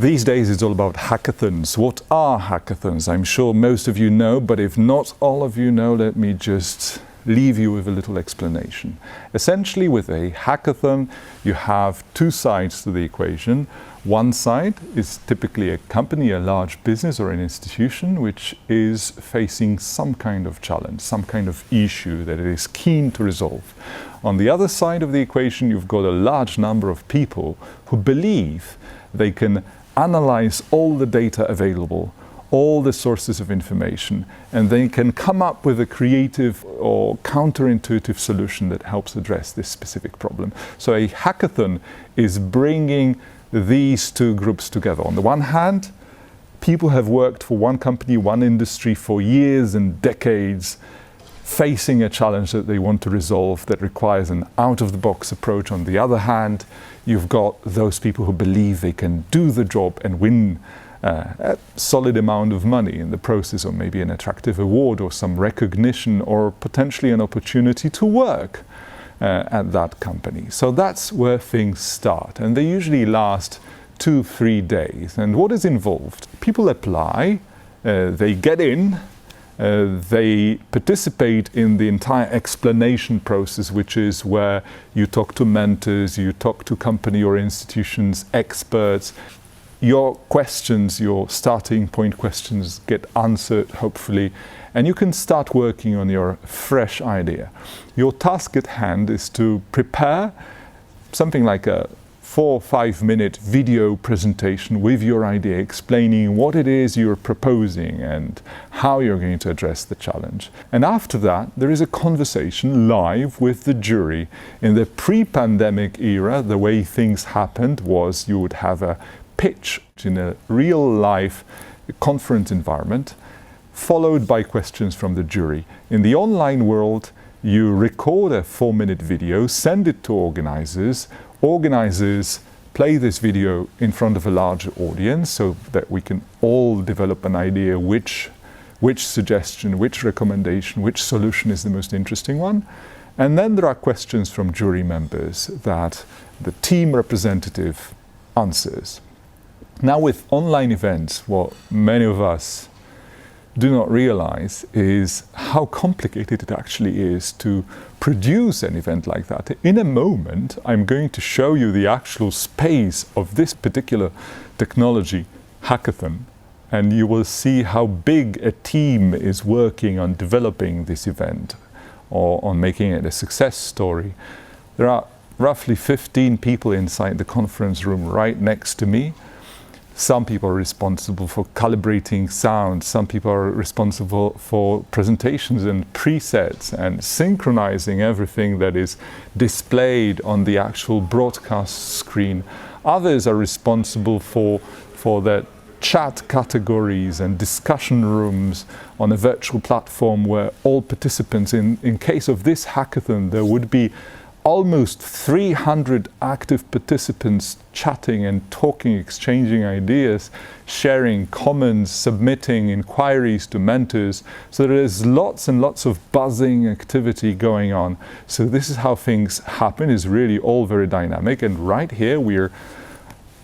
These days it's all about hackathons. What are hackathons? I'm sure most of you know, but if not all of you know, let me just leave you with a little explanation. Essentially, with a hackathon, you have two sides to the equation. One side is typically a company, a large business or an institution which is facing some kind of challenge, some kind of issue that it is keen to resolve. On the other side of the equation, you've got a large number of people who believe they can analyze all the data available, all the sources of information, and they can come up with a creative or counterintuitive solution that helps address this specific problem. So a hackathon is bringing these two groups together. On the one hand, people have worked for one company, one industry for years and decades, facing a challenge that they want to resolve that requires an out-of-the-box approach. On the other hand, you've got those people who believe they can do the job and win a solid amount of money in the process, or maybe an attractive award or some recognition, or potentially an opportunity to work at that company. So that's where things start, and they usually last 2-3 days. And what is involved? People apply, they get in, they participate in the entire explanation process, which is where you talk to mentors, you talk to company or institutions, experts. Your questions, your starting point questions get answered, hopefully, and you can start working on your fresh idea. Your task at hand is to prepare something like a 4 or 5 minute video presentation with your idea, explaining what it is you're proposing and how you're going to address the challenge. And after that, there is a conversation live with the jury. In the pre-pandemic era, the way things happened was you would have a pitch in a real-life conference environment, followed by questions from the jury. In the online world, you record a 4-minute video, send it to organizers. Organizers play this video in front of a larger audience so that we can all develop an idea which suggestion, which recommendation, which solution is the most interesting one. And then there are questions from jury members that the team representative answers. Now, with online events, what many of us do not realize is how complicated it actually is to produce an event like that. In a moment, I'm going to show you the actual space of this particular technology hackathon, and you will see how big a team is working on developing this event or on making it a success story. There are roughly 15 people inside the conference room right next to me. Some people are responsible for calibrating sound, some people are responsible for presentations and presets and synchronizing everything that is displayed on the actual broadcast screen. Others are responsible for the chat categories and discussion rooms on a virtual platform where all participants, in case of this hackathon, there would be almost 300 active participants chatting and talking, exchanging ideas, sharing comments, submitting inquiries to mentors. So there is lots and lots of buzzing activity going on. So this is how things happen. It's really all very dynamic. And right here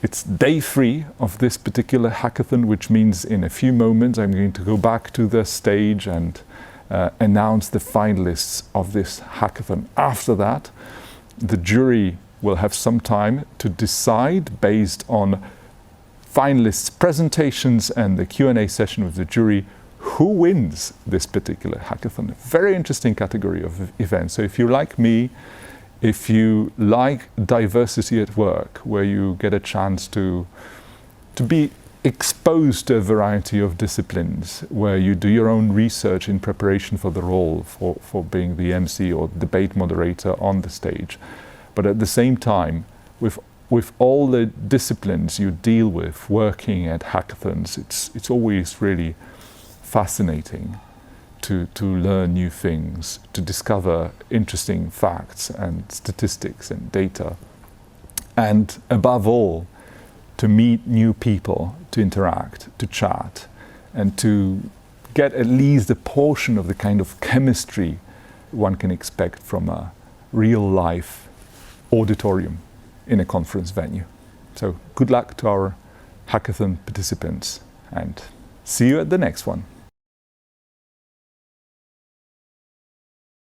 it's day 3 of this particular hackathon, which means in a few moments I'm going to go back to the stage and announce the finalists of this hackathon. After that, the jury will have some time to decide, based on finalists' presentations and the Q&A session with the jury, who wins this particular hackathon. Very interesting category of event. So if you're like me, if you like diversity at work, where you get a chance to be exposed to a variety of disciplines, where you do your own research in preparation for the role, for being the MC or debate moderator on the stage. But at the same time, with all the disciplines you deal with working at hackathons, it's always really fascinating to learn new things, to discover interesting facts and statistics and data. And above all, to meet new people, to interact, to chat, and to get at least a portion of the kind of chemistry one can expect from a real-life auditorium in a conference venue. So good luck to our hackathon participants. And see you at the next one.